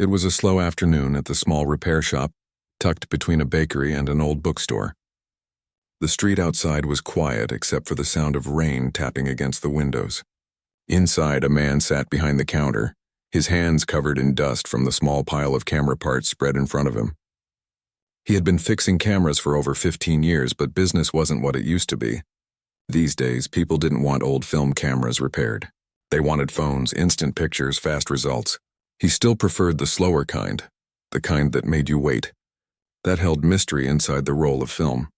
It was a slow afternoon at the small repair shop, tucked between a bakery and an old bookstore. The street outside was quiet except for the sound of rain tapping against the windows. Inside, a man sat behind the counter, his hands covered in dust from the small pile of camera parts spread in front of him. He had been fixing cameras for over 15 years, but business wasn't what it used to be. These days, people didn't want old film cameras repaired. They wanted phones, instant pictures, fast results. He still preferred the slower kind, the kind that made you wait. That held mystery inside the roll of film.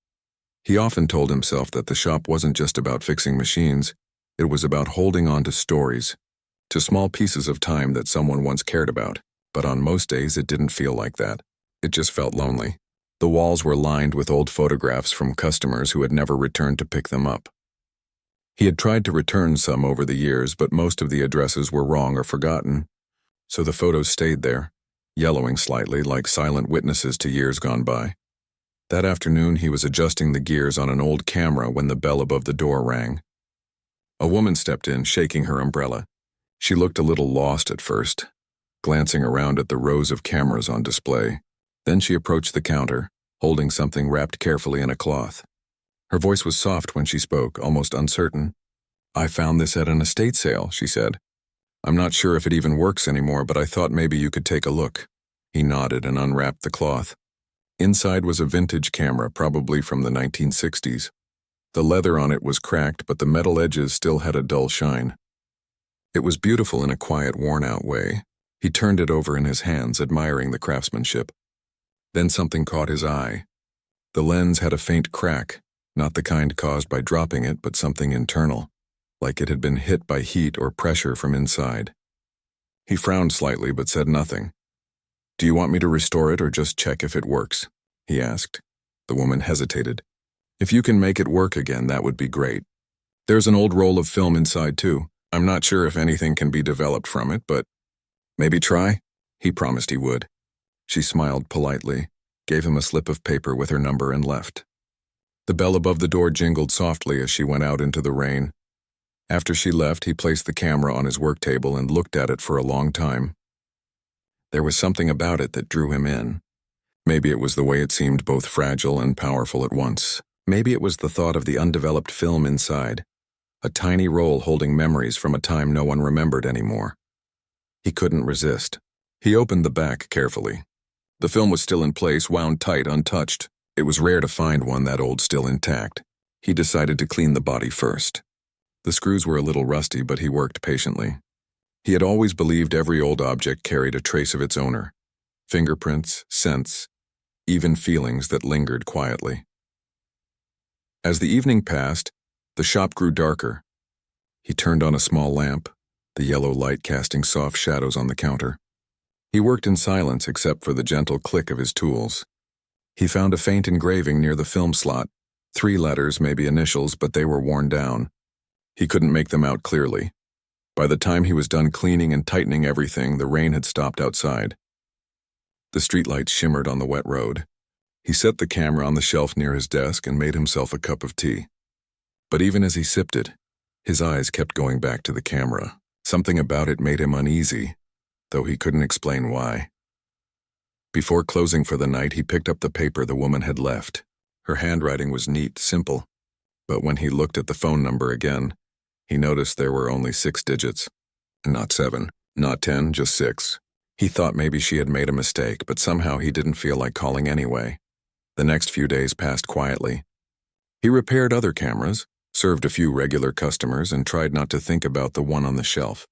He often told himself that the shop wasn't just about fixing machines, it was about holding on to stories, to small pieces of time that someone once cared about. But on most days it didn't feel like that. It just felt lonely. The walls were lined with old photographs from customers who had never returned to pick them up. He had tried to return some over the years, but most of the addresses were wrong or forgotten, so the photos stayed there, yellowing slightly like silent witnesses to years gone by. That afternoon he was adjusting the gears on an old camera when the bell above the door rang. A woman stepped in, shaking her umbrella. She looked a little lost at first, glancing around at the rows of cameras on display. Then she approached the counter, holding something wrapped carefully in a cloth. Her voice was soft when she spoke, almost uncertain. "I found this at an estate sale," she said. "I'm not sure if it even works anymore, but I thought maybe you could take a look." He nodded and unwrapped the cloth. Inside was a vintage camera, probably from the 1960s. The leather on it was cracked, but the metal edges still had a dull shine. It was beautiful in a quiet, worn-out way. He turned it over in his hands, admiring the craftsmanship. Then something caught his eye. The lens had a faint crack, not the kind caused by dropping it, but something internal, like it had been hit by heat or pressure from inside. He frowned slightly but said nothing. "Do you want me to restore it or just check if it works?" he asked. The woman hesitated. "If you can make it work again, that would be great. There's an old roll of film inside too. I'm not sure if anything can be developed from it, but maybe try?" He promised he would. She smiled politely, gave him a slip of paper with her number and left. The bell above the door jingled softly as she went out into the rain. After she left, he placed the camera on his work table and looked at it for a long time. There was something about it that drew him in. Maybe it was the way it seemed both fragile and powerful at once. Maybe it was the thought of the undeveloped film inside, a tiny roll holding memories from a time no one remembered anymore. He couldn't resist. He opened the back carefully. The film was still in place, wound tight, untouched. It was rare to find one that old still intact. He decided to clean the body first. The screws were a little rusty, but he worked patiently. He had always believed every old object carried a trace of its owner. Fingerprints, scents, even feelings that lingered quietly. As the evening passed, the shop grew darker. He turned on a small lamp, the yellow light casting soft shadows on the counter. He worked in silence except for the gentle click of his tools. He found a faint engraving near the film slot, 3 letters, maybe initials, but they were worn down. He couldn't make them out clearly. By the time he was done cleaning and tightening everything, the rain had stopped outside. The streetlights shimmered on the wet road. He set the camera on the shelf near his desk and made himself a cup of tea. But even as he sipped it, his eyes kept going back to the camera. Something about it made him uneasy, though he couldn't explain why. Before closing for the night, he picked up the paper the woman had left. Her handwriting was neat, simple. But when he looked at the phone number again, he noticed there were only 6 digits. Not 7, not 10, just 6. He thought maybe she had made a mistake, but somehow he didn't feel like calling anyway. The next few days passed quietly. He repaired other cameras, served a few regular customers, and tried not to think about the one on the shelf.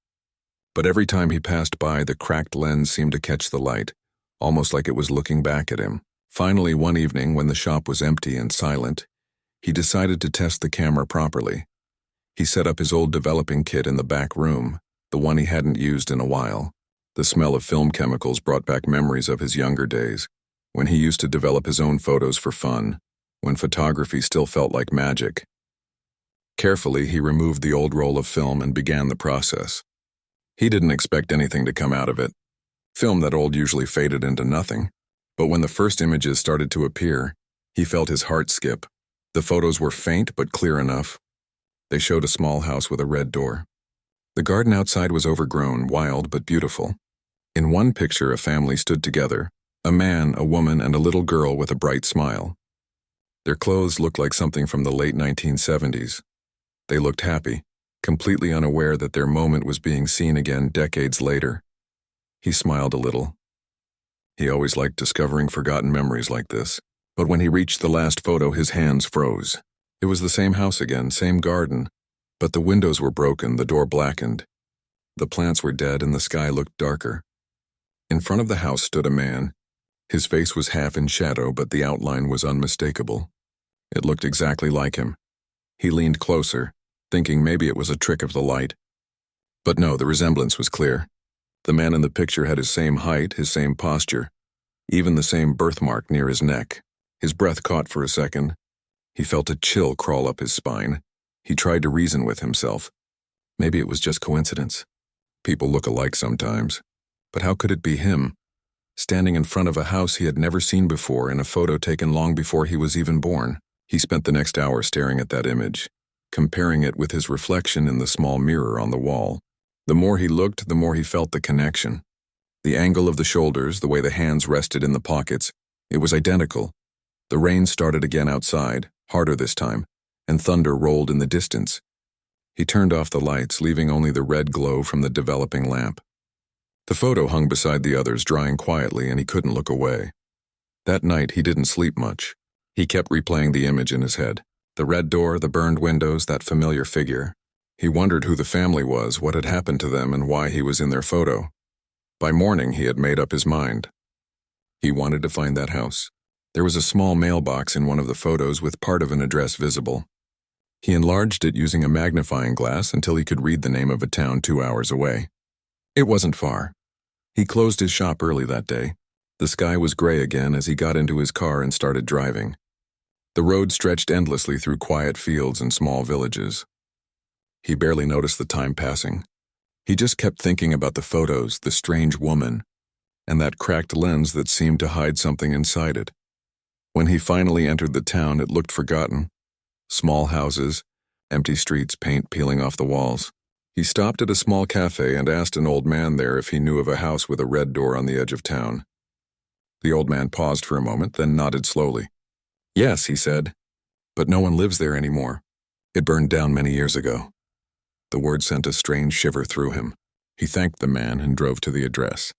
But every time he passed by, the cracked lens seemed to catch the light, almost like it was looking back at him. Finally, one evening, when the shop was empty and silent, he decided to test the camera properly. He set up his old developing kit in the back room, the one he hadn't used in a while. The smell of film chemicals brought back memories of his younger days, when he used to develop his own photos for fun, when photography still felt like magic. Carefully, he removed the old roll of film and began the process. He didn't expect anything to come out of it. Film that old usually faded into nothing. But when the first images started to appear, he felt his heart skip. The photos were faint but clear enough. They showed a small house with a red door. The garden outside was overgrown, wild but beautiful. In one picture, a family stood together, a man, a woman, and a little girl with a bright smile. Their clothes looked like something from the late 1970s. They looked happy, completely unaware that their moment was being seen again decades later. He smiled a little. He always liked discovering forgotten memories like this. But when he reached the last photo, his hands froze. It was the same house again, same garden, but the windows were broken, the door blackened. The plants were dead and the sky looked darker. In front of the house stood a man. His face was half in shadow, but the outline was unmistakable. It looked exactly like him. He leaned closer, thinking maybe it was a trick of the light. But no, the resemblance was clear. The man in the picture had his same height, his same posture, even the same birthmark near his neck. His breath caught for a second. He felt a chill crawl up his spine. He tried to reason with himself. Maybe it was just coincidence. People look alike sometimes. But how could it be him, standing in front of a house he had never seen before in a photo taken long before he was even born? He spent the next hour staring at that image, comparing it with his reflection in the small mirror on the wall. The more he looked, the more he felt the connection. The angle of the shoulders, the way the hands rested in the pockets, it was identical. The rain started again outside, harder this time, and thunder rolled in the distance. He turned off the lights, leaving only the red glow from the developing lamp. The photo hung beside the others, drying quietly, and he couldn't look away. That night, he didn't sleep much. He kept replaying the image in his head. The red door, the burned windows, that familiar figure. He wondered who the family was, what had happened to them, and why he was in their photo. By morning, he had made up his mind. He wanted to find that house. There was a small mailbox in one of the photos with part of an address visible. He enlarged it using a magnifying glass until he could read the name of a town 2 hours away. It wasn't far. He closed his shop early that day. The sky was gray again as he got into his car and started driving. The road stretched endlessly through quiet fields and small villages. He barely noticed the time passing. He just kept thinking about the photos, the strange woman, and that cracked lens that seemed to hide something inside it. When he finally entered the town, it looked forgotten. Small houses, empty streets, paint peeling off the walls. He stopped at a small cafe and asked an old man there if he knew of a house with a red door on the edge of town. The old man paused for a moment, then nodded slowly. "Yes," he said, "but no one lives there anymore. It burned down many years ago." The word sent a strange shiver through him. He thanked the man and drove to the address.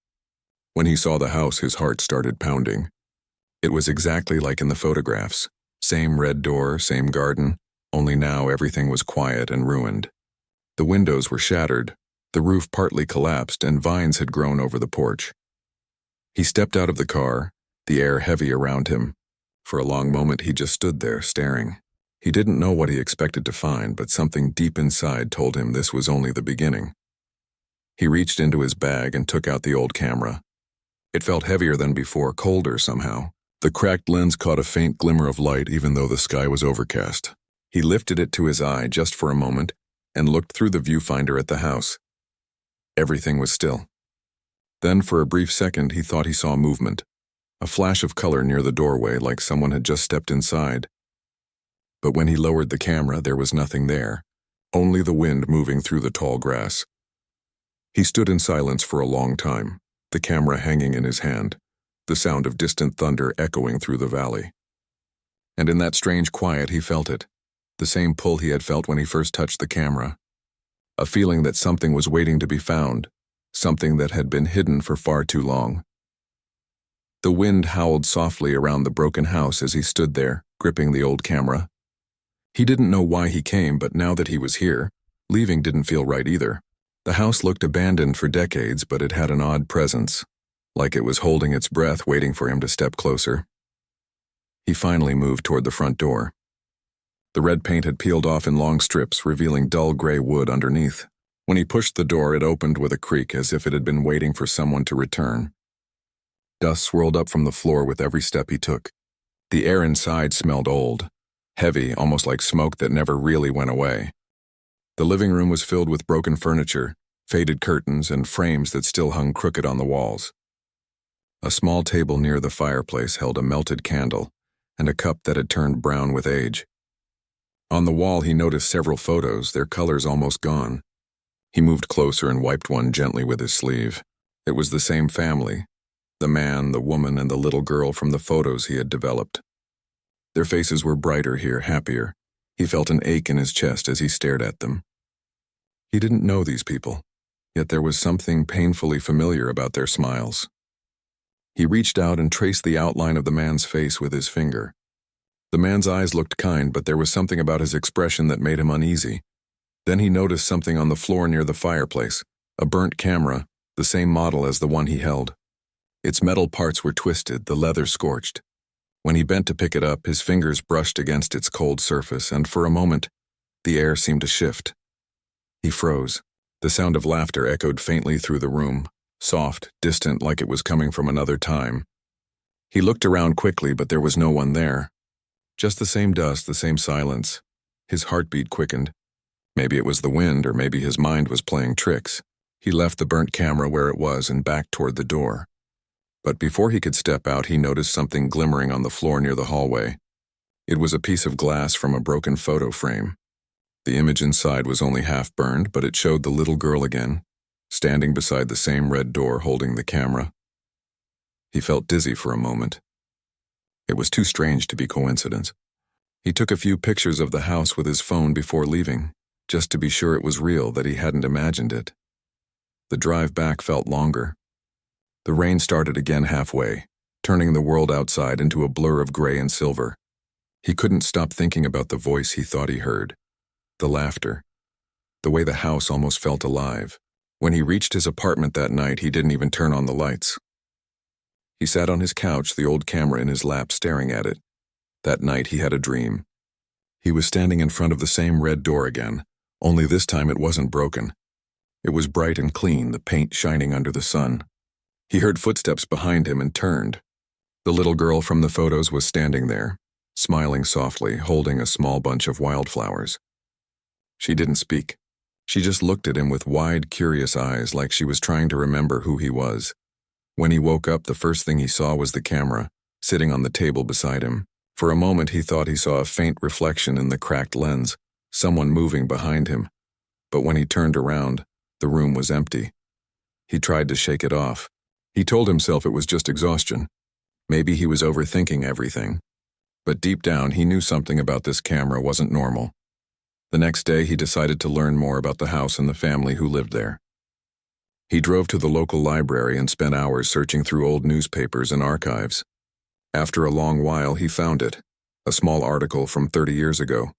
When he saw the house, his heart started pounding. It was exactly like in the photographs. Same red door, same garden, only now everything was quiet and ruined. The windows were shattered, the roof partly collapsed, and vines had grown over the porch. He stepped out of the car, the air heavy around him. For a long moment he just stood there, staring. He didn't know what he expected to find, but something deep inside told him this was only the beginning. He reached into his bag and took out the old camera. It felt heavier than before, colder somehow. The cracked lens caught a faint glimmer of light even though the sky was overcast. He lifted it to his eye just for a moment and looked through the viewfinder at the house. Everything was still. Then for a brief second he thought he saw movement, a flash of color near the doorway like someone had just stepped inside. But when he lowered the camera, there was nothing there, only the wind moving through the tall grass. He stood in silence for a long time, the camera hanging in his hand, the sound of distant thunder echoing through the valley. And in that strange quiet he felt it, the same pull he had felt when he first touched the camera. A feeling that something was waiting to be found, something that had been hidden for far too long. The wind howled softly around the broken house as he stood there, gripping the old camera. He didn't know why he came, but now that he was here, leaving didn't feel right either. The house looked abandoned for decades, but it had an odd presence, like it was holding its breath waiting for him to step closer. He finally moved toward the front door. The red paint had peeled off in long strips, revealing dull gray wood underneath. When he pushed the door, it opened with a creak as if it had been waiting for someone to return. Dust swirled up from the floor with every step he took. The air inside smelled old, heavy, almost like smoke that never really went away. The living room was filled with broken furniture, faded curtains, and frames that still hung crooked on the walls. A small table near the fireplace held a melted candle and a cup that had turned brown with age. On the wall he noticed several photos, their colors almost gone. He moved closer and wiped one gently with his sleeve. It was the same family, the man, the woman, and the little girl from the photos he had developed. Their faces were brighter here, happier. He felt an ache in his chest as he stared at them. He didn't know these people, yet there was something painfully familiar about their smiles. He reached out and traced the outline of the man's face with his finger. The man's eyes looked kind, but there was something about his expression that made him uneasy. Then he noticed something on the floor near the fireplace, a burnt camera, the same model as the one he held. Its metal parts were twisted, the leather scorched. When he bent to pick it up, his fingers brushed against its cold surface, and for a moment, the air seemed to shift. He froze. The sound of laughter echoed faintly through the room, soft, distant, like it was coming from another time. He looked around quickly, but there was no one there. Just the same dust, the same silence. His heartbeat quickened. Maybe it was the wind, or maybe his mind was playing tricks. He left the burnt camera where it was and backed toward the door. But before he could step out, he noticed something glimmering on the floor near the hallway. It was a piece of glass from a broken photo frame. The image inside was only half burned, but it showed the little girl again, standing beside the same red door holding the camera. He felt dizzy for a moment. It was too strange to be coincidence. He took a few pictures of the house with his phone before leaving, just to be sure it was real, that he hadn't imagined it. The drive back felt longer. The rain started again halfway, turning the world outside into a blur of gray and silver. He couldn't stop thinking about the voice he thought he heard, the laughter, the way the house almost felt alive. When he reached his apartment that night, he didn't even turn on the lights. He sat on his couch, the old camera in his lap, staring at it. That night he had a dream. He was standing in front of the same red door again, only this time it wasn't broken. It was bright and clean, the paint shining under the sun. He heard footsteps behind him and turned. The little girl from the photos was standing there, smiling softly, holding a small bunch of wildflowers. She didn't speak. She just looked at him with wide, curious eyes, like she was trying to remember who he was. When he woke up, the first thing he saw was the camera, sitting on the table beside him. For a moment he thought he saw a faint reflection in the cracked lens, someone moving behind him. But when he turned around, the room was empty. He tried to shake it off. He told himself it was just exhaustion. Maybe he was overthinking everything. But deep down, he knew something about this camera wasn't normal. The next day, he decided to learn more about the house and the family who lived there. He drove to the local library and spent hours searching through old newspapers and archives. After a long while, he found it, a small article from 30 years ago.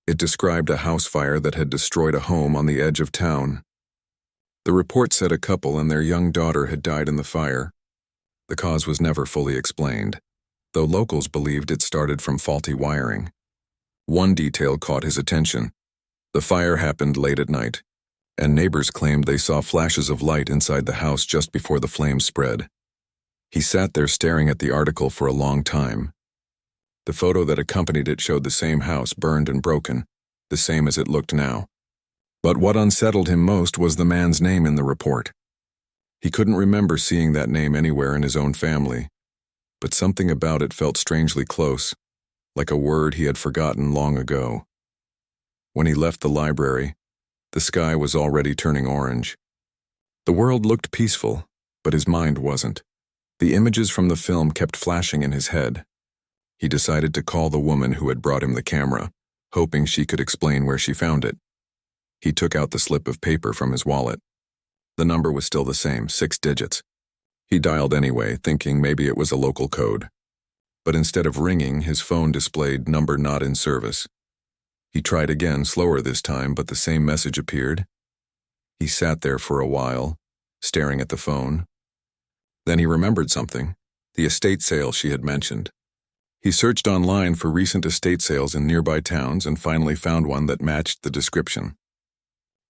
It described a house fire that had destroyed a home on the edge of town. The report said a couple and their young daughter had died in the fire. The cause was never fully explained, though locals believed it started from faulty wiring. One detail caught his attention. The fire happened late at night, and neighbors claimed they saw flashes of light inside the house just before the flames spread. He sat there staring at the article for a long time. The photo that accompanied it showed the same house burned and broken, the same as it looked now. But what unsettled him most was the man's name in the report. He couldn't remember seeing that name anywhere in his own family, but something about it felt strangely close, like a word he had forgotten long ago. When he left the library, the sky was already turning orange. The world looked peaceful, but his mind wasn't. The images from the film kept flashing in his head. He decided to call the woman who had brought him the camera, hoping she could explain where she found it. He took out the slip of paper from his wallet. The number was still the same, 6 digits. He dialed anyway, thinking maybe it was a local code. But instead of ringing, his phone displayed number not in service. He tried again, slower this time, but the same message appeared. He sat there for a while, staring at the phone. Then he remembered something, the estate sale she had mentioned. He searched online for recent estate sales in nearby towns and finally found one that matched the description.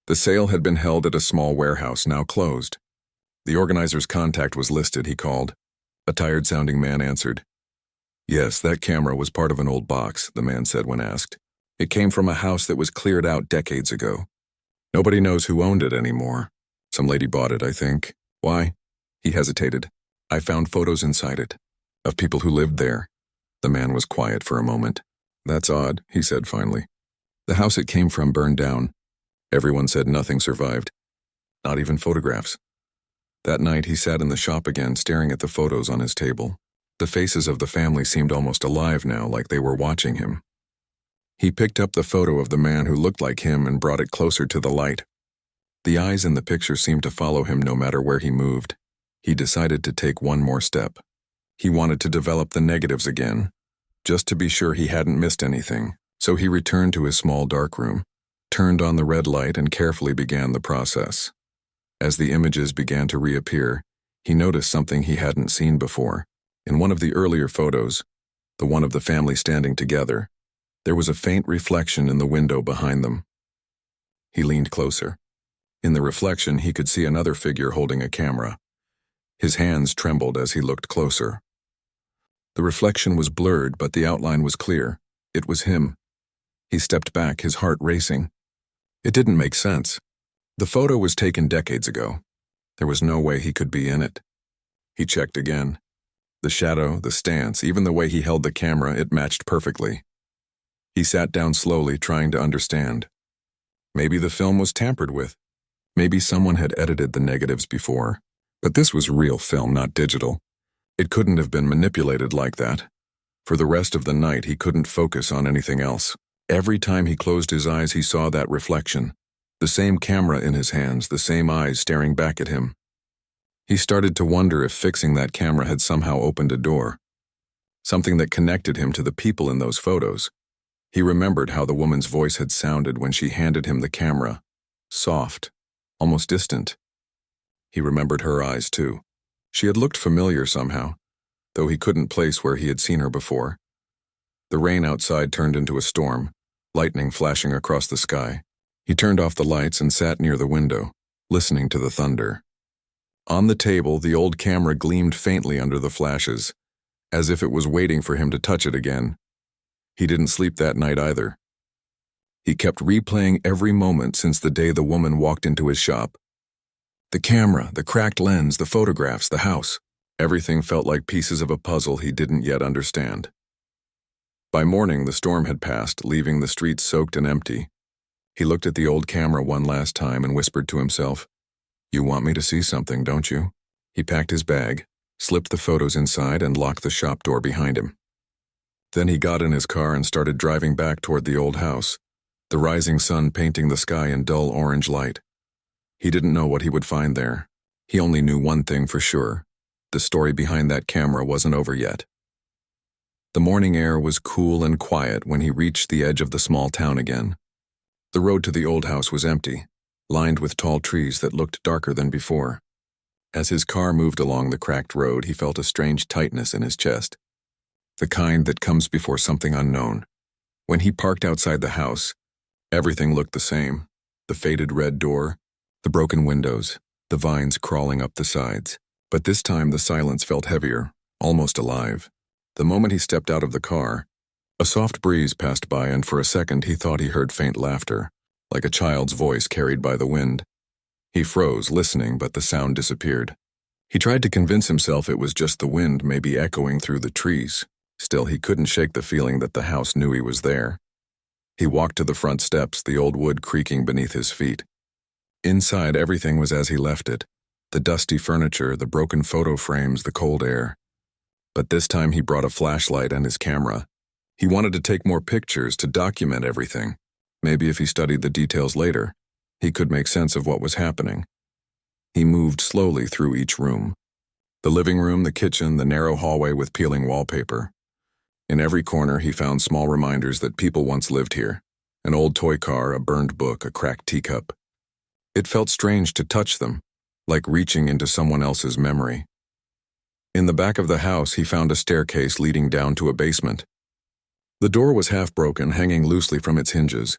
The sale had been held at a small warehouse, now closed. The organizer's contact was listed, he called. A tired-sounding man answered. Yes, that camera was part of an old box, the man said when asked. It came from a house that was cleared out decades ago. Nobody knows who owned it anymore. Some lady bought it, I think. Why? He hesitated. I found photos inside it, of people who lived there. The man was quiet for a moment. That's odd, he said finally. The house it came from burned down. Everyone said nothing survived. Not even photographs. That night he sat in the shop again, staring at the photos on his table. The faces of the family seemed almost alive now, like they were watching him. He picked up the photo of the man who looked like him and brought it closer to the light. The eyes in the picture seemed to follow him no matter where he moved. He decided to take one more step. He wanted to develop the negatives again, just to be sure he hadn't missed anything. So he returned to his small dark room, turned on the red light, and carefully began the process. As the images began to reappear, he noticed something he hadn't seen before. In one of the earlier photos, the one of the family standing together, there was a faint reflection in the window behind them. He leaned closer. In the reflection, he could see another figure holding a camera. His hands trembled as he looked closer. The reflection was blurred, but the outline was clear. It was him. He stepped back, his heart racing. It didn't make sense. The photo was taken decades ago. There was no way he could be in it. He checked again. The shadow, the stance, even the way he held the camera, it matched perfectly. He sat down slowly, trying to understand. Maybe the film was tampered with. Maybe someone had edited the negatives before. But this was real film, not digital. It couldn't have been manipulated like that. For the rest of the night, he couldn't focus on anything else. Every time he closed his eyes, he saw that reflection. The same camera in his hands, the same eyes staring back at him. He started to wonder if fixing that camera had somehow opened a door. Something that connected him to the people in those photos. He remembered how the woman's voice had sounded when she handed him the camera. Soft, almost distant. He remembered her eyes, too. She had looked familiar somehow, though he couldn't place where he had seen her before. The rain outside turned into a storm, lightning flashing across the sky. He turned off the lights and sat near the window, listening to the thunder. On the table, the old camera gleamed faintly under the flashes, as if it was waiting for him to touch it again. He didn't sleep that night either. He kept replaying every moment since the day the woman walked into his shop. The camera, the cracked lens, the photographs, the house. Everything felt like pieces of a puzzle he didn't yet understand. By morning, the storm had passed, leaving the streets soaked and empty. He looked at the old camera one last time and whispered to himself, "You want me to see something, don't you?" He packed his bag, slipped the photos inside, and locked the shop door behind him. Then he got in his car and started driving back toward the old house, the rising sun painting the sky in dull orange light. He didn't know what he would find there. He only knew one thing for sure. The story behind that camera wasn't over yet. The morning air was cool and quiet when he reached the edge of the small town again. The road to the old house was empty, lined with tall trees that looked darker than before. As his car moved along the cracked road, he felt a strange tightness in his chest. The kind that comes before something unknown. When he parked outside the house, everything looked the same. The faded red door, the broken windows, the vines crawling up the sides. But this time the silence felt heavier, almost alive. The moment he stepped out of the car, a soft breeze passed by, and for a second he thought he heard faint laughter, like a child's voice carried by the wind. He froze, listening, but the sound disappeared. He tried to convince himself it was just the wind, maybe echoing through the trees. Still, he couldn't shake the feeling that the house knew he was there. He walked to the front steps, the old wood creaking beneath his feet. Inside, everything was as he left it. The dusty furniture, the broken photo frames, the cold air. But this time he brought a flashlight and his camera. He wanted to take more pictures to document everything. Maybe if he studied the details later, he could make sense of what was happening. He moved slowly through each room. The living room, the kitchen, the narrow hallway with peeling wallpaper. In every corner he found small reminders that people once lived here. An old toy car, a burned book, a cracked teacup. It felt strange to touch them, like reaching into someone else's memory. In the back of the house, he found a staircase leading down to a basement. The door was half broken, hanging loosely from its hinges.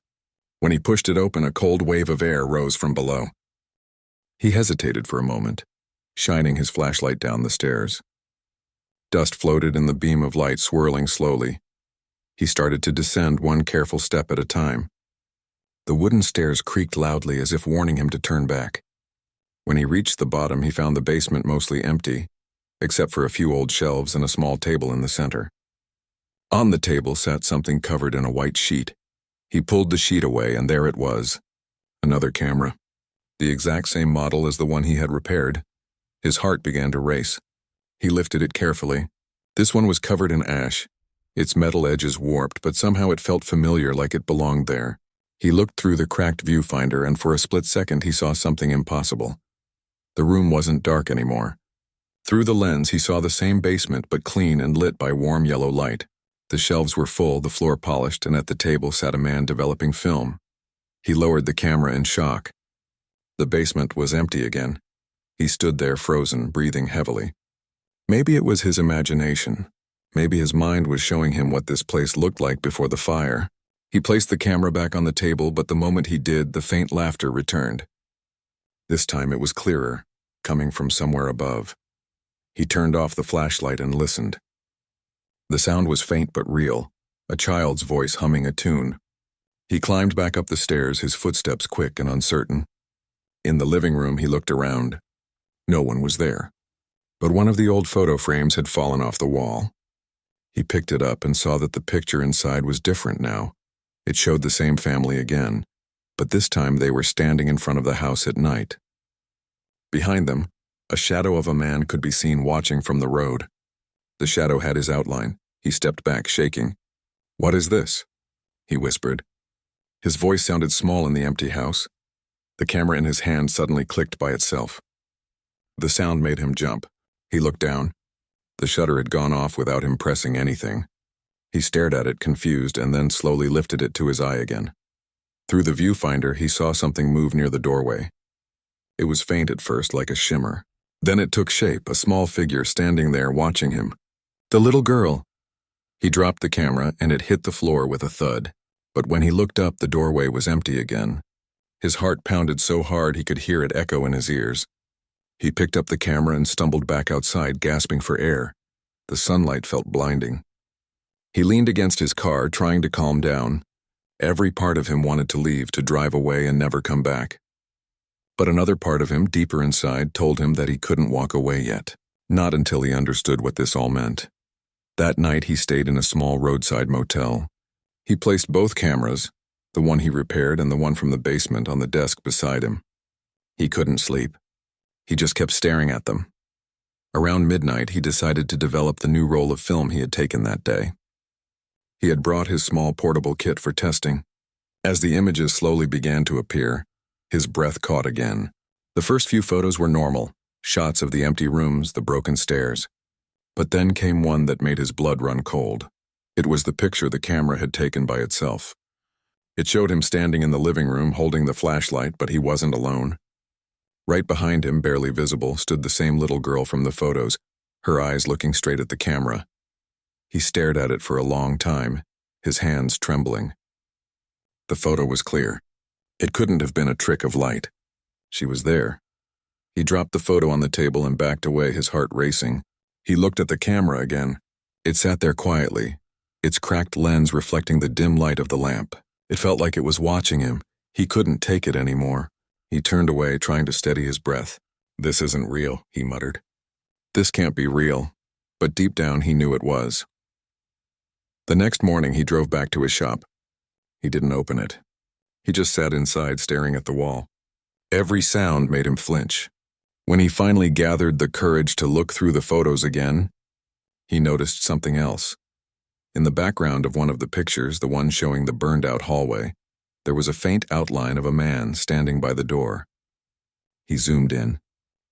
When he pushed it open, a cold wave of air rose from below. He hesitated for a moment, shining his flashlight down the stairs. Dust floated in the beam of light, swirling slowly. He started to descend one careful step at a time. The wooden stairs creaked loudly as if warning him to turn back. When he reached the bottom, he found the basement mostly empty, except for a few old shelves and a small table in the center. On the table sat something covered in a white sheet. He pulled the sheet away, and there it was. Another camera. The exact same model as the one he had repaired. His heart began to race. He lifted it carefully. This one was covered in ash. Its metal edges warped, but somehow it felt familiar, like it belonged there. He looked through the cracked viewfinder, and for a split second he saw something impossible. The room wasn't dark anymore. Through the lens he saw the same basement, but clean and lit by warm yellow light. The shelves were full, the floor polished, and at the table sat a man developing film. He lowered the camera in shock. The basement was empty again. He stood there frozen, breathing heavily. Maybe it was his imagination. Maybe his mind was showing him what this place looked like before the fire. He placed the camera back on the table, but the moment he did, the faint laughter returned. This time it was clearer, coming from somewhere above. He turned off the flashlight and listened. The sound was faint but real, a child's voice humming a tune. He climbed back up the stairs, his footsteps quick and uncertain. In the living room he looked around. No one was there, but one of the old photo frames had fallen off the wall. He picked it up and saw that the picture inside was different now. It showed the same family again, but this time they were standing in front of the house at night. Behind them, a shadow of a man could be seen watching from the road. The shadow had his outline. He stepped back, shaking. "What is this?" he whispered. His voice sounded small in the empty house. The camera in his hand suddenly clicked by itself. The sound made him jump. He looked down. The shutter had gone off without him pressing anything. He stared at it, confused, and then slowly lifted it to his eye again. Through the viewfinder, he saw something move near the doorway. It was faint at first, like a shimmer. Then it took shape, a small figure standing there watching him. The little girl. He dropped the camera, and it hit the floor with a thud. But when he looked up, the doorway was empty again. His heart pounded so hard he could hear it echo in his ears. He picked up the camera and stumbled back outside, gasping for air. The sunlight felt blinding. He leaned against his car, trying to calm down. Every part of him wanted to leave, to drive away and never come back. But another part of him, deeper inside, told him that he couldn't walk away yet. Not until he understood what this all meant. That night he stayed in a small roadside motel. He placed both cameras, the one he repaired and the one from the basement, on the desk beside him. He couldn't sleep. He just kept staring at them. Around midnight, he decided to develop the new roll of film he had taken that day. He had brought his small portable kit for testing. As the images slowly began to appear, his breath caught again. The first few photos were normal, shots of the empty rooms, the broken stairs. But then came one that made his blood run cold. It was the picture the camera had taken by itself. It showed him standing in the living room holding the flashlight, but he wasn't alone. Right behind him, barely visible, stood the same little girl from the photos, her eyes looking straight at the camera. He stared at it for a long time, his hands trembling. The photo was clear. It couldn't have been a trick of light. She was there. He dropped the photo on the table and backed away, his heart racing. He looked at the camera again. It sat there quietly, its cracked lens reflecting the dim light of the lamp. It felt like it was watching him. He couldn't take it anymore. He turned away, trying to steady his breath. "This isn't real," he muttered. "This can't be real." But deep down he knew it was. The next morning he drove back to his shop. He didn't open it. He just sat inside, staring at the wall. Every sound made him flinch. When he finally gathered the courage to look through the photos again, he noticed something else. In the background of one of the pictures, the one showing the burned-out hallway, there was a faint outline of a man standing by the door. He zoomed in.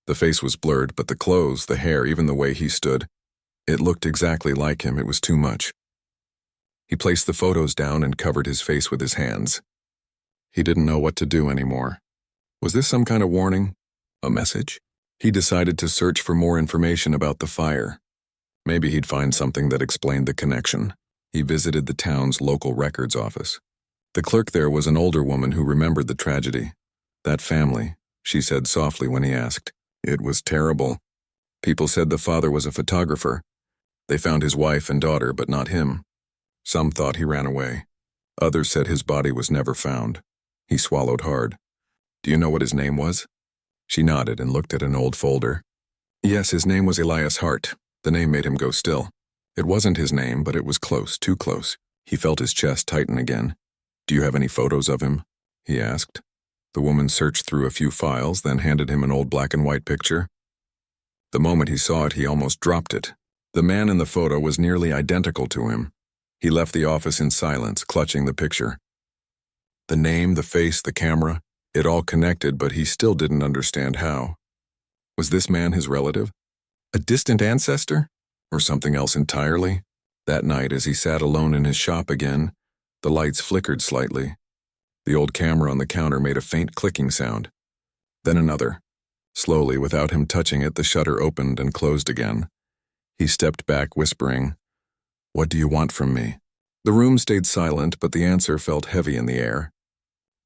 The face was blurred, but the clothes, the hair, even the way he stood, it looked exactly like him. It was too much. He placed the photos down and covered his face with his hands. He didn't know what to do anymore. Was this some kind of warning? A message? He decided to search for more information about the fire. Maybe he'd find something that explained the connection. He visited the town's local records office. The clerk there was an older woman who remembered the tragedy. "That family," she said softly when he asked. "It was terrible. People said the father was a photographer. They found his wife and daughter, but not him. Some thought he ran away. Others said his body was never found." He swallowed hard. "Do you know what his name was?" She nodded and looked at an old folder. "Yes, his name was Elias Hart." The name made him go still. It wasn't his name, but it was close, too close. He felt his chest tighten again. "Do you have any photos of him?" he asked. The woman searched through a few files, then handed him an old black and white picture. The moment he saw it, he almost dropped it. The man in the photo was nearly identical to him. He left the office in silence, clutching the picture. The name, the face, the camera, it all connected, but he still didn't understand how. Was this man his relative? A distant ancestor? Or something else entirely? That night, as he sat alone in his shop again, the lights flickered slightly. The old camera on the counter made a faint clicking sound. Then another. Slowly, without him touching it, the shutter opened and closed again. He stepped back, whispering, "What do you want from me?" The room stayed silent, but the answer felt heavy in the air.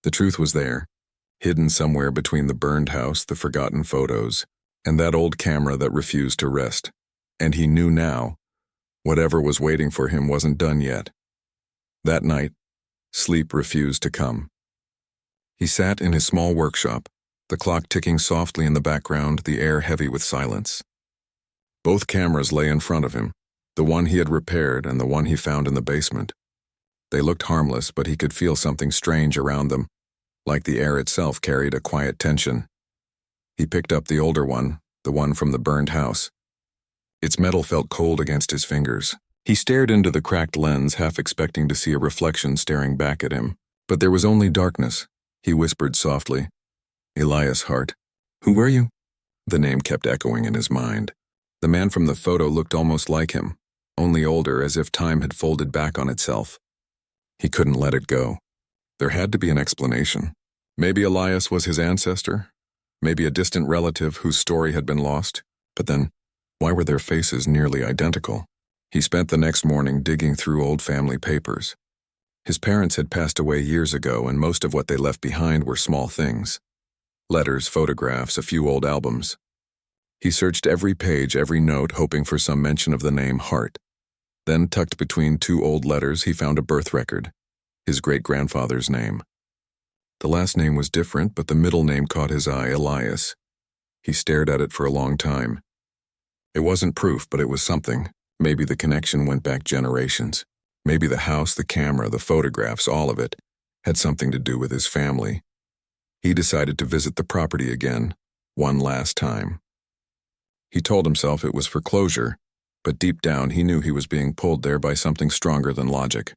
The truth was there, hidden somewhere between the burned house, the forgotten photos, and that old camera that refused to rest. And he knew now, whatever was waiting for him wasn't done yet. That night, sleep refused to come. He sat in his small workshop, the clock ticking softly in the background, the air heavy with silence. Both cameras lay in front of him, the one he had repaired and the one he found in the basement. They looked harmless, but he could feel something strange around them, like the air itself carried a quiet tension. He picked up the older one, the one from the burned house. Its metal felt cold against his fingers. He stared into the cracked lens, half expecting to see a reflection staring back at him. But there was only darkness. He whispered softly, "Elias Hart. Who were you?" The name kept echoing in his mind. The man from the photo looked almost like him, only older, as if time had folded back on itself. He couldn't let it go. There had to be an explanation. Maybe Elias was his ancestor. Maybe a distant relative whose story had been lost. But then, why were their faces nearly identical? He spent the next morning digging through old family papers. His parents had passed away years ago, and most of what they left behind were small things. Letters, photographs, a few old albums. He searched every page, every note, hoping for some mention of the name Hart. Then, tucked between two old letters, he found a birth record. His great-grandfather's name. The last name was different, but the middle name caught his eye, Elias. He stared at it for a long time. It wasn't proof, but it was something. Maybe the connection went back generations. Maybe the house, the camera, the photographs, all of it, had something to do with his family. He decided to visit the property again, one last time. He told himself it was for closure, but deep down he knew he was being pulled there by something stronger than logic.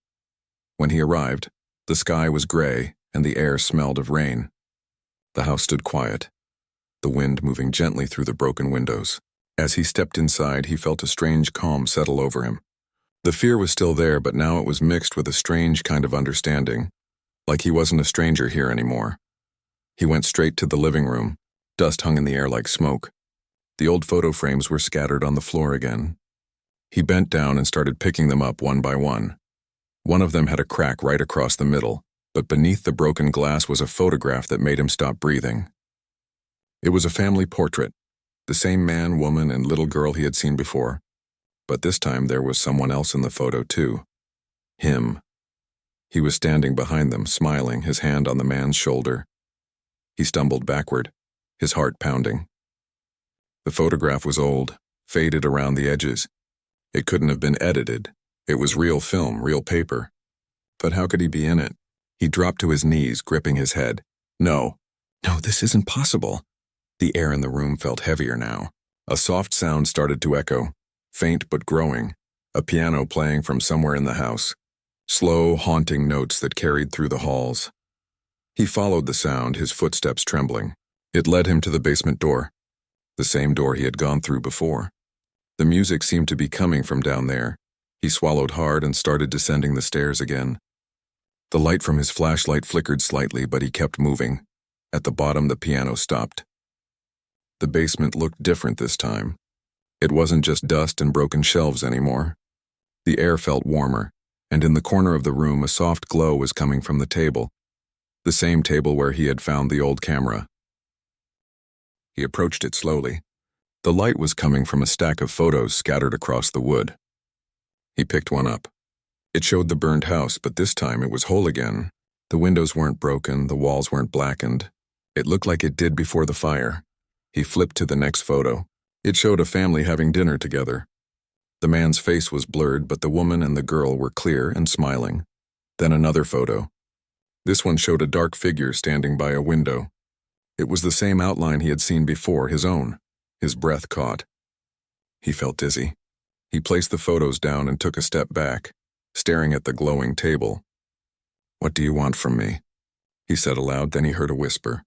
When he arrived, the sky was gray and the air smelled of rain. The house stood quiet, the wind moving gently through the broken windows. As he stepped inside, he felt a strange calm settle over him. The fear was still there, but now it was mixed with a strange kind of understanding, like he wasn't a stranger here anymore. He went straight to the living room. Dust hung in the air like smoke. The old photo frames were scattered on the floor again. He bent down and started picking them up one by one. One of them had a crack right across the middle, but beneath the broken glass was a photograph that made him stop breathing. It was a family portrait, the same man, woman, and little girl he had seen before. But this time there was someone else in the photo too. Him. He was standing behind them, smiling, his hand on the man's shoulder. He stumbled backward, his heart pounding. The photograph was old, faded around the edges. It couldn't have been edited. It was real film, real paper. But how could he be in it? He dropped to his knees, gripping his head. No, this isn't possible. The air in the room felt heavier now. A soft sound started to echo, faint but growing, a piano playing from somewhere in the house. Slow, haunting notes that carried through the halls. He followed the sound, his footsteps trembling. It led him to the basement door, the same door he had gone through before. The music seemed to be coming from down there. He swallowed hard and started descending the stairs again. The light from his flashlight flickered slightly, but he kept moving. At the bottom, the piano stopped. The basement looked different this time. It wasn't just dust and broken shelves anymore. The air felt warmer, and in the corner of the room a soft glow was coming from the table, the same table where he had found the old camera. He approached it slowly. The light was coming from a stack of photos scattered across the wood. He picked one up. It showed the burned house, but this time it was whole again. The windows weren't broken, the walls weren't blackened. It looked like it did before the fire. He flipped to the next photo. It showed a family having dinner together. The man's face was blurred, but the woman and the girl were clear and smiling. Then another photo. This one showed a dark figure standing by a window. It was the same outline he had seen before, his own. His breath caught. He felt dizzy. He placed the photos down and took a step back, staring at the glowing table. "What do you want from me?" he said aloud. Then he heard a whisper.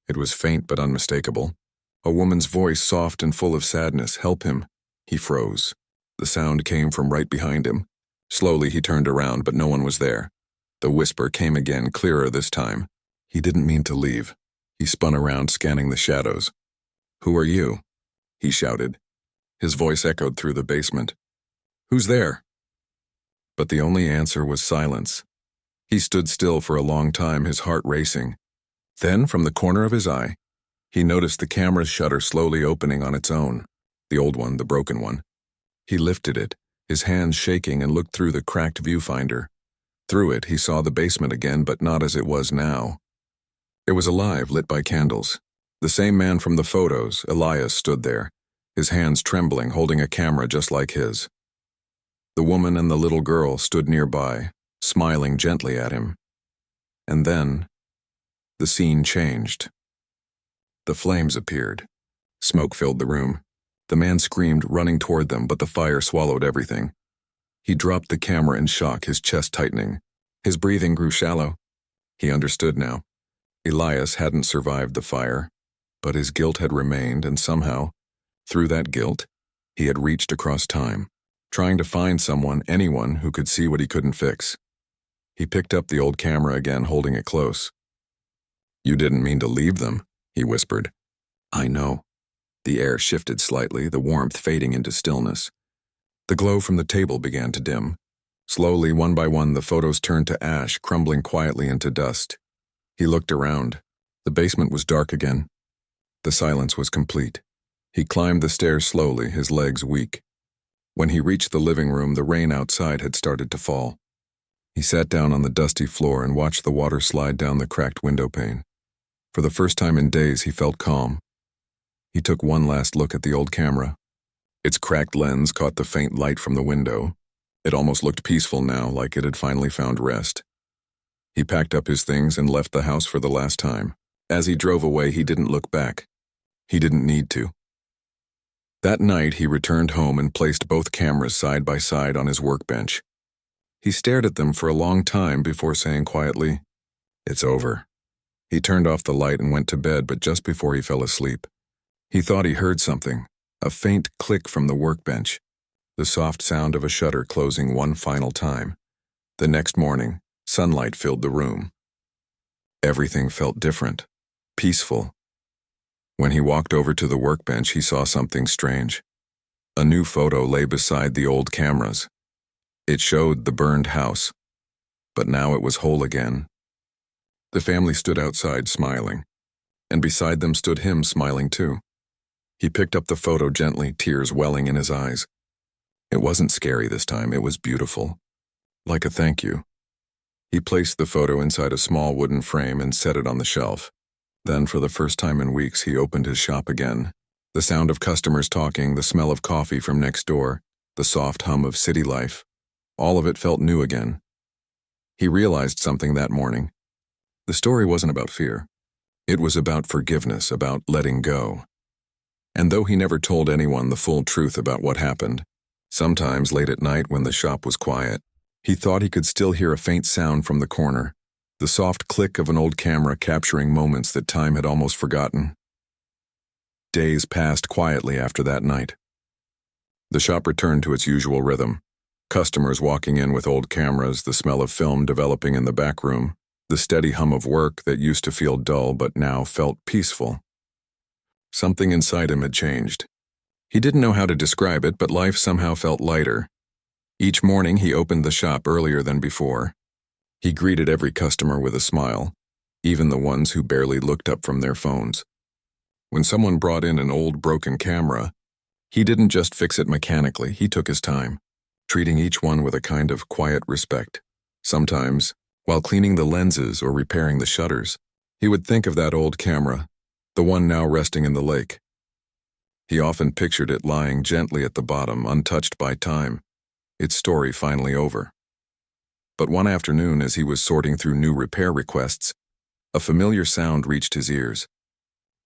It was faint but unmistakable. A woman's voice, soft and full of sadness. "Help him." He froze. The sound came from right behind him. Slowly he turned around, but no one was there. The whisper came again, clearer this time. He didn't mean to leave. He spun around, scanning the shadows. "Who are you?" he shouted. His voice echoed through the basement. "Who's there?" But the only answer was silence. He stood still for a long time, his heart racing. Then, from the corner of his eye, he noticed the camera's shutter slowly opening on its own. The old one, the broken one. He lifted it, his hands shaking, and looked through the cracked viewfinder. Through it, he saw the basement again, but not as it was now. It was alive, lit by candles. The same man from the photos, Elias, stood there, his hands trembling, holding a camera just like his. The woman and the little girl stood nearby, smiling gently at him. And then, the scene changed. The flames appeared. Smoke filled the room. The man screamed, running toward them, but the fire swallowed everything. He dropped the camera in shock, his chest tightening. His breathing grew shallow. He understood now. Elias hadn't survived the fire, but his guilt had remained, and somehow, through that guilt, he had reached across time, trying to find someone, anyone, who could see what he couldn't fix. He picked up the old camera again, holding it close. "You didn't mean to leave them," he whispered. "I know." The air shifted slightly, the warmth fading into stillness. The glow from the table began to dim. Slowly, one by one, the photos turned to ash, crumbling quietly into dust. He looked around. The basement was dark again. The silence was complete. He climbed the stairs slowly, his legs weak. When he reached the living room, the rain outside had started to fall. He sat down on the dusty floor and watched the water slide down the cracked window pane. For the first time in days, he felt calm. He took one last look at the old camera. Its cracked lens caught the faint light from the window. It almost looked peaceful now, like it had finally found rest. He packed up his things and left the house for the last time. As he drove away, he didn't look back. He didn't need to. That night, he returned home and placed both cameras side by side on his workbench. He stared at them for a long time before saying quietly, "It's over." He turned off the light and went to bed, but just before he fell asleep, he thought he heard something, a faint click from the workbench, the soft sound of a shutter closing one final time. The next morning, sunlight filled the room. Everything felt different, peaceful. When he walked over to the workbench, he saw something strange. A new photo lay beside the old cameras. It showed the burned house, but now it was whole again. The family stood outside smiling, and beside them stood him smiling too. He picked up the photo gently, tears welling in his eyes. It wasn't scary this time, it was beautiful, like a thank you. He placed the photo inside a small wooden frame and set it on the shelf. Then, for the first time in weeks, he opened his shop again. The sound of customers talking, the smell of coffee from next door, the soft hum of city life, all of it felt new again. He realized something that morning. The story wasn't about fear. It was about forgiveness, about letting go. And though he never told anyone the full truth about what happened, sometimes late at night when the shop was quiet, he thought he could still hear a faint sound from the corner, the soft click of an old camera capturing moments that time had almost forgotten. Days passed quietly after that night. The shop returned to its usual rhythm. Customers walking in with old cameras, the smell of film developing in the back room, the steady hum of work that used to feel dull but now felt peaceful. Something inside him had changed. He didn't know how to describe it, but life somehow felt lighter. Each morning he opened the shop earlier than before. He greeted every customer with a smile, even the ones who barely looked up from their phones. When someone brought in an old broken camera, he didn't just fix it mechanically, he took his time, treating each one with a kind of quiet respect. Sometimes, while cleaning the lenses or repairing the shutters, he would think of that old camera, the one now resting in the lake. He often pictured it lying gently at the bottom, untouched by time, its story finally over. But one afternoon, as he was sorting through new repair requests, a familiar sound reached his ears.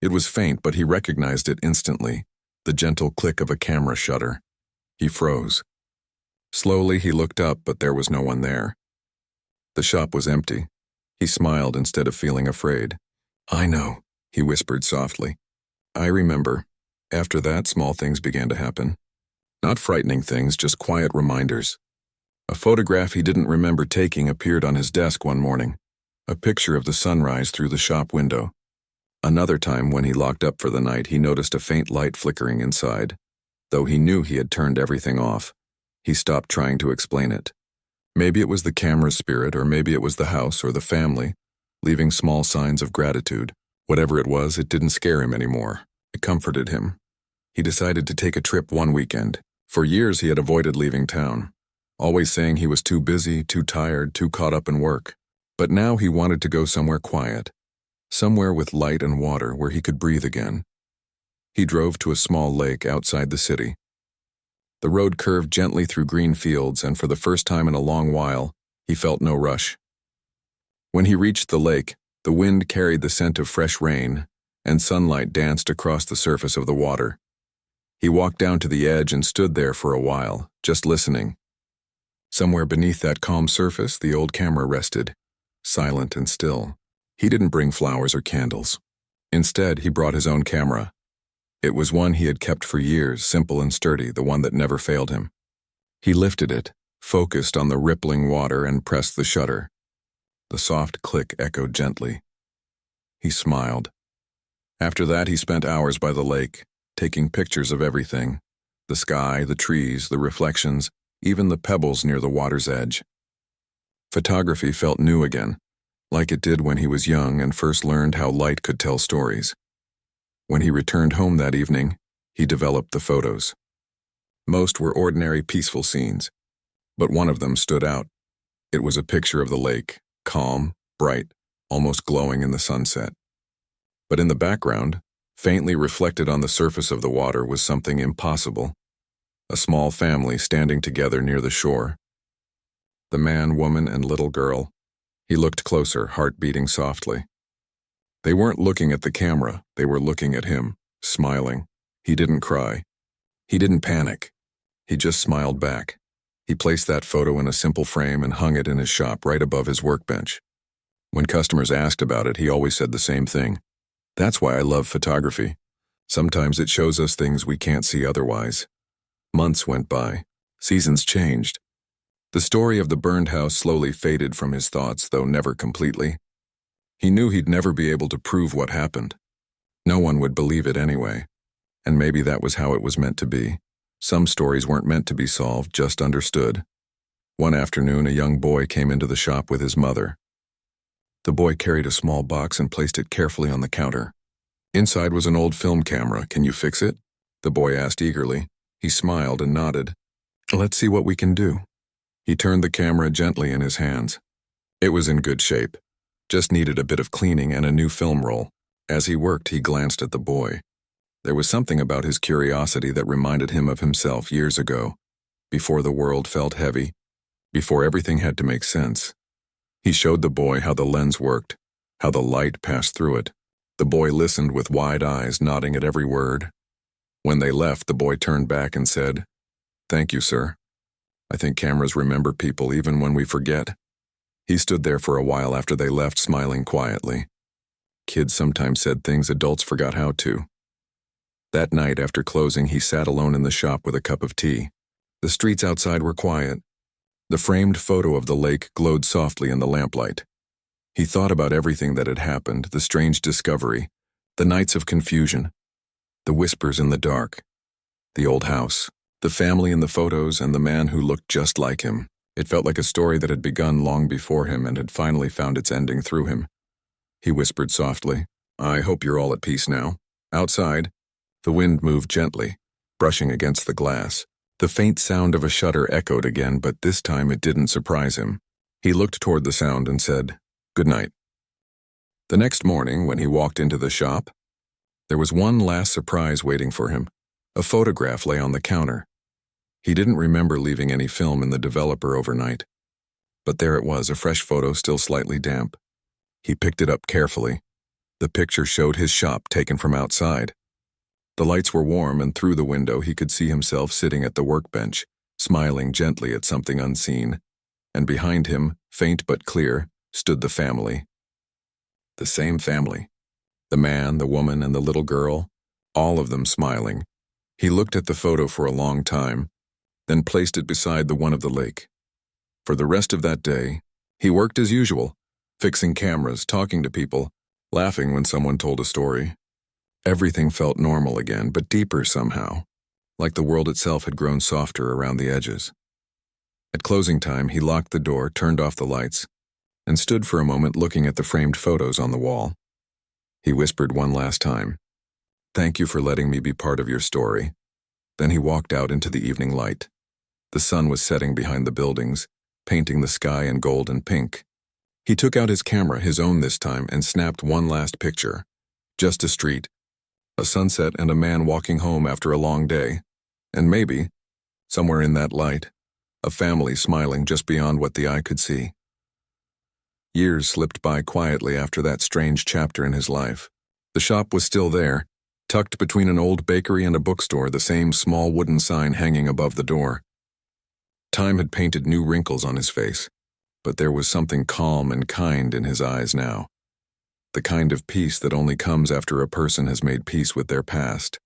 It was faint, but he recognized it instantly, the gentle click of a camera shutter. He froze. Slowly he looked up, but there was no one there. The shop was empty. He smiled instead of feeling afraid. "I know," he whispered softly. "I remember." After that, small things began to happen. Not frightening things, just quiet reminders. A photograph he didn't remember taking appeared on his desk one morning, a picture of the sunrise through the shop window. Another time, when he locked up for the night, he noticed a faint light flickering inside. Though he knew he had turned everything off, he stopped trying to explain it. Maybe it was the camera's spirit, or maybe it was the house or the family, leaving small signs of gratitude. Whatever it was, it didn't scare him anymore. It comforted him. He decided to take a trip one weekend. For years he had avoided leaving town, always saying he was too busy, too tired, too caught up in work. But now he wanted to go somewhere quiet, somewhere with light and water where he could breathe again. He drove to a small lake outside the city. The road curved gently through green fields, and for the first time in a long while, he felt no rush. When he reached the lake, the wind carried the scent of fresh rain, and sunlight danced across the surface of the water. He walked down to the edge and stood there for a while, just listening. Somewhere beneath that calm surface, the old camera rested, silent and still. He didn't bring flowers or candles. Instead, he brought his own camera. It was one he had kept for years, simple and sturdy, the one that never failed him. He lifted it, focused on the rippling water, and pressed the shutter. The soft click echoed gently. He smiled. After that, he spent hours by the lake, taking pictures of everything: the sky, the trees, the reflections, even the pebbles near the water's edge. Photography felt new again, like it did when he was young and first learned how light could tell stories. When he returned home that evening, he developed the photos. Most were ordinary, peaceful scenes, but one of them stood out. It was a picture of the lake, calm, bright, almost glowing in the sunset. But in the background, faintly reflected on the surface of the water, was something impossible. A small family standing together near the shore. The man, woman, and little girl. He looked closer, heart beating softly. They weren't looking at the camera, they were looking at him, smiling. He didn't cry. He didn't panic. He just smiled back. He placed that photo in a simple frame and hung it in his shop right above his workbench. When customers asked about it, he always said the same thing. "That's why I love photography. Sometimes it shows us things we can't see otherwise." Months went by. Seasons changed. The story of the burned house slowly faded from his thoughts, though never completely. He knew he'd never be able to prove what happened. No one would believe it anyway. And maybe that was how it was meant to be. Some stories weren't meant to be solved, just understood. One afternoon, a young boy came into the shop with his mother. The boy carried a small box and placed it carefully on the counter. Inside was an old film camera. "Can you fix it?" the boy asked eagerly. He smiled and nodded. "Let's see what we can do." He turned the camera gently in his hands. It was in good shape. Just needed a bit of cleaning and a new film roll. As he worked, he glanced at the boy. There was something about his curiosity that reminded him of himself years ago, before the world felt heavy, before everything had to make sense. He showed the boy how the lens worked, how the light passed through it. The boy listened with wide eyes, nodding at every word. When they left, the boy turned back and said, "Thank you, sir. I think cameras remember people even when we forget." He stood there for a while after they left, smiling quietly. Kids sometimes said things adults forgot how to. That night, after closing, he sat alone in the shop with a cup of tea. The streets outside were quiet. The framed photo of the lake glowed softly in the lamplight. He thought about everything that had happened, the strange discovery, the nights of confusion, the whispers in the dark, the old house, the family in the photos, and the man who looked just like him. It felt like a story that had begun long before him and had finally found its ending through him. He whispered softly, "I hope you're all at peace now." Outside, the wind moved gently, brushing against the glass. The faint sound of a shutter echoed again, but this time it didn't surprise him. He looked toward the sound and said, "Good night." The next morning, when he walked into the shop, there was one last surprise waiting for him. A photograph lay on the counter. He didn't remember leaving any film in the developer overnight. But there it was, a fresh photo, still slightly damp. He picked it up carefully. The picture showed his shop taken from outside. The lights were warm, and through the window he could see himself sitting at the workbench, smiling gently at something unseen. And behind him, faint but clear, stood the family. The same family. The man, the woman, and the little girl, all of them smiling. He looked at the photo for a long time, then placed it beside the one of the lake. For the rest of that day, he worked as usual, fixing cameras, talking to people, laughing when someone told a story. Everything felt normal again, but deeper somehow, like the world itself had grown softer around the edges. At closing time, he locked the door, turned off the lights, and stood for a moment looking at the framed photos on the wall. He whispered one last time, "Thank you for letting me be part of your story." Then he walked out into the evening light. The sun was setting behind the buildings, painting the sky in gold and pink. He took out his camera, his own this time, and snapped one last picture. Just a street, a sunset, and a man walking home after a long day. And maybe, somewhere in that light, a family smiling just beyond what the eye could see. Years slipped by quietly after that strange chapter in his life. The shop was still there, tucked between an old bakery and a bookstore, the same small wooden sign hanging above the door. Time had painted new wrinkles on his face, but there was something calm and kind in his eyes now. The kind of peace that only comes after a person has made peace with their past.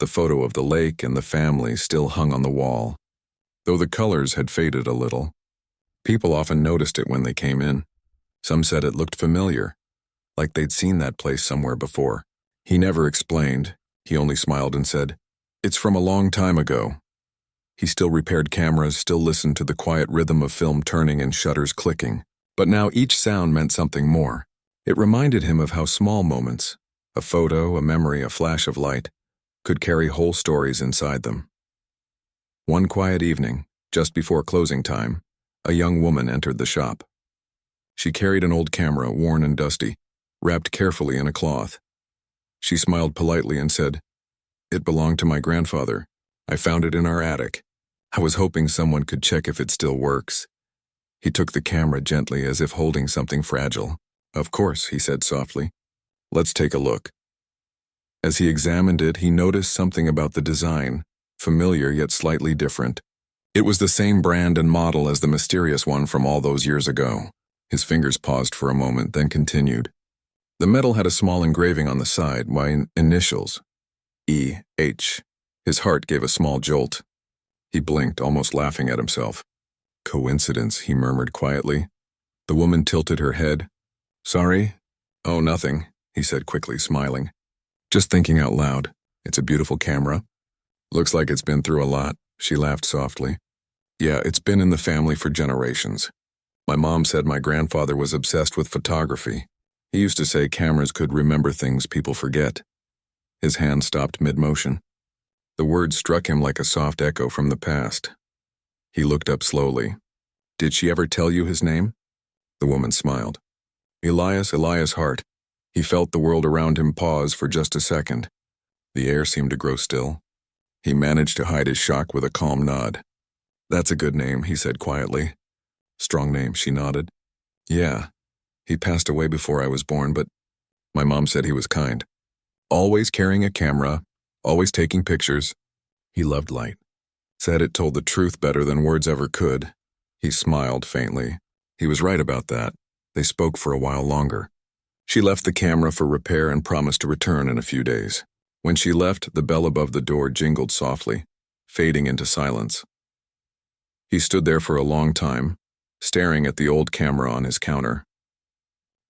The photo of the lake and the family still hung on the wall, though the colors had faded a little. People often noticed it when they came in. Some said it looked familiar, like they'd seen that place somewhere before. He never explained. He only smiled and said, "It's from a long time ago." He still repaired cameras, still listened to the quiet rhythm of film turning and shutters clicking. But now each sound meant something more. It reminded him of how small moments, a photo, a memory, a flash of light, could carry whole stories inside them. One quiet evening, just before closing time, a young woman entered the shop. She carried an old camera, worn and dusty, wrapped carefully in a cloth. She smiled politely and said, "It belonged to my grandfather. I found it in our attic. I was hoping someone could check if it still works." He took the camera gently, as if holding something fragile. "Of course," he said softly. "Let's take a look." As he examined it, he noticed something about the design, familiar yet slightly different. It was the same brand and model as the mysterious one from all those years ago. His fingers paused for a moment, then continued. The metal had a small engraving on the side, initials, E.H. His heart gave a small jolt. He blinked, almost laughing at himself. "Coincidence," he murmured quietly. The woman tilted her head. "Sorry?" "Oh, nothing," he said quickly, smiling. "Just thinking out loud. It's a beautiful camera. Looks like it's been through a lot." She laughed softly. "Yeah, it's been in the family for generations. My mom said my grandfather was obsessed with photography. He used to say cameras could remember things people forget." His hand stopped mid-motion. The words struck him like a soft echo from the past. He looked up slowly. "Did she ever tell you his name?" The woman smiled. Elias Hart." He felt the world around him pause for just a second. The air seemed to grow still. He managed to hide his shock with a calm nod. "That's a good name," he said quietly. "Strong name," she nodded. "Yeah. He passed away before I was born, but my mom said he was kind. Always carrying a camera, always taking pictures. He loved light. Said it told the truth better than words ever could." He smiled faintly. He was right about that. They spoke for a while longer. She left the camera for repair and promised to return in a few days. When she left, the bell above the door jingled softly, fading into silence. He stood there for a long time, staring at the old camera on his counter.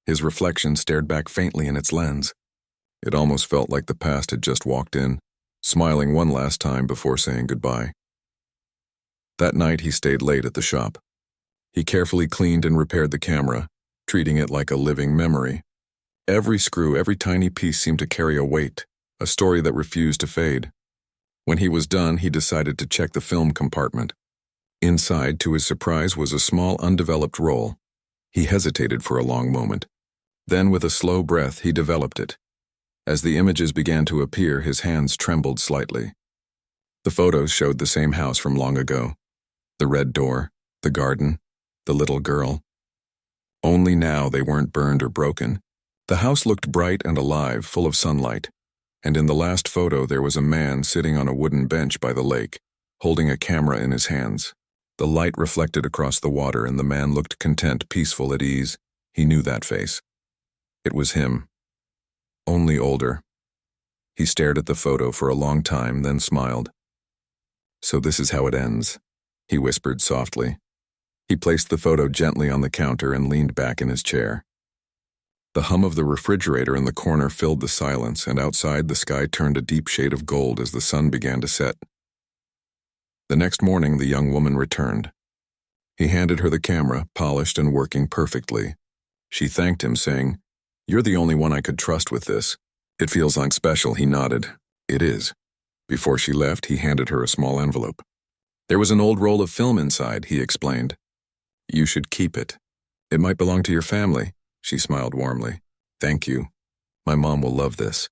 His reflection stared back faintly in its lens. It almost felt like the past had just walked in, smiling one last time before saying goodbye. That night he stayed late at the shop. He carefully cleaned and repaired the camera, treating it like a living memory. Every screw, every tiny piece seemed to carry a weight, a story that refused to fade. When he was done, he decided to check the film compartment. Inside, to his surprise, was a small undeveloped roll. He hesitated for a long moment. Then, with a slow breath, he developed it. As the images began to appear, his hands trembled slightly. The photos showed the same house from long ago. The red door, the garden, the little girl. Only now they weren't burned or broken. The house looked bright and alive, full of sunlight. And in the last photo there was a man sitting on a wooden bench by the lake, holding a camera in his hands. The light reflected across the water and the man looked content, peaceful, at ease. He knew that face. It was him. Only older. He stared at the photo for a long time, then smiled. "So this is how it ends," he whispered softly. He placed the photo gently on the counter and leaned back in his chair. The hum of the refrigerator in the corner filled the silence, and outside the sky turned a deep shade of gold as the sun began to set. The next morning, the young woman returned. He handed her the camera, polished and working perfectly. She thanked him, saying, "You're the only one I could trust with this. It feels like special," he nodded. "It is." Before she left, he handed her a small envelope. "There was an old roll of film inside," he explained. "You should keep it. It might belong to your family." She smiled warmly. "Thank you. My mom will love this."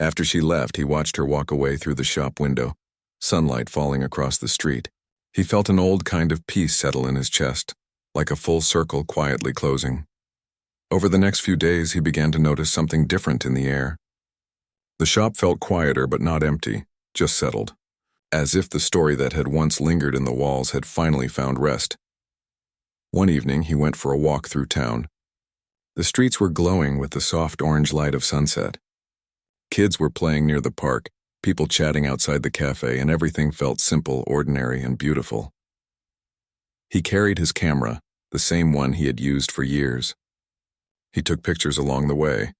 After she left, he watched her walk away through the shop window, sunlight falling across the street. He felt an old kind of peace settle in his chest, like a full circle quietly closing. Over the next few days, he began to notice something different in the air. The shop felt quieter but not empty, just settled, as if the story that had once lingered in the walls had finally found rest. One evening, he went for a walk through town. The streets were glowing with the soft orange light of sunset. Kids were playing near the park, people chatting outside the cafe, and everything felt simple, ordinary, and beautiful. He carried his camera, the same one he had used for years. He took pictures along the way,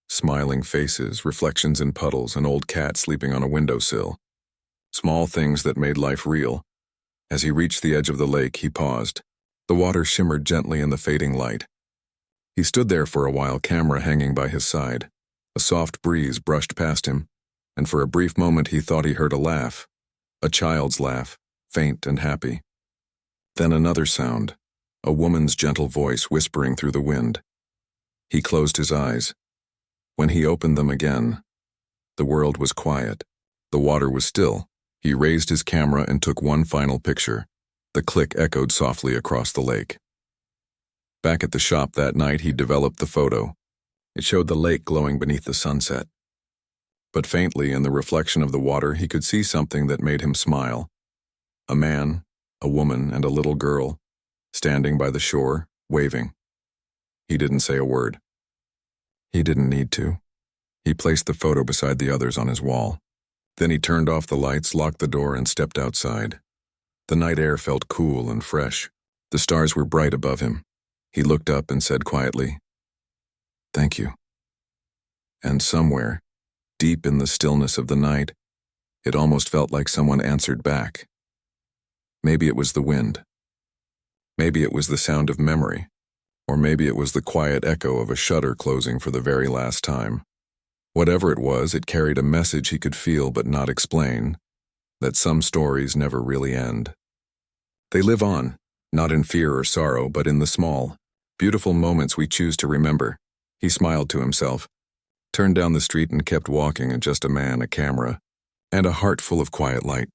smiling faces, reflections in puddles, an old cat sleeping on a windowsill. Small things that made life real. As he reached the edge of the lake, he paused. The water shimmered gently in the fading light. He stood there for a while, camera hanging by his side. A soft breeze brushed past him, and for a brief moment he thought he heard a laugh, a child's laugh, faint and happy. Then another sound, a woman's gentle voice whispering through the wind. He closed his eyes. When he opened them again, the world was quiet. The water was still. He raised his camera and took one final picture. The click echoed softly across the lake. Back at the shop that night, he developed the photo. It showed the lake glowing beneath the sunset. But faintly in the reflection of the water, he could see something that made him smile. A man, a woman, and a little girl, standing by the shore, waving. He didn't say a word. He didn't need to. He placed the photo beside the others on his wall. Then he turned off the lights, locked the door, and stepped outside. The night air felt cool and fresh. The stars were bright above him. He looked up and said quietly, "Thank you." And somewhere, deep in the stillness of the night, it almost felt like someone answered back. Maybe it was the wind. Maybe it was the sound of memory. Or maybe it was the quiet echo of a shutter closing for the very last time. Whatever it was, it carried a message he could feel but not explain, that some stories never really end. They live on, not in fear or sorrow, but in the small, beautiful moments we choose to remember. He smiled to himself, turned down the street and kept walking, and just a man, a camera, and a heart full of quiet light.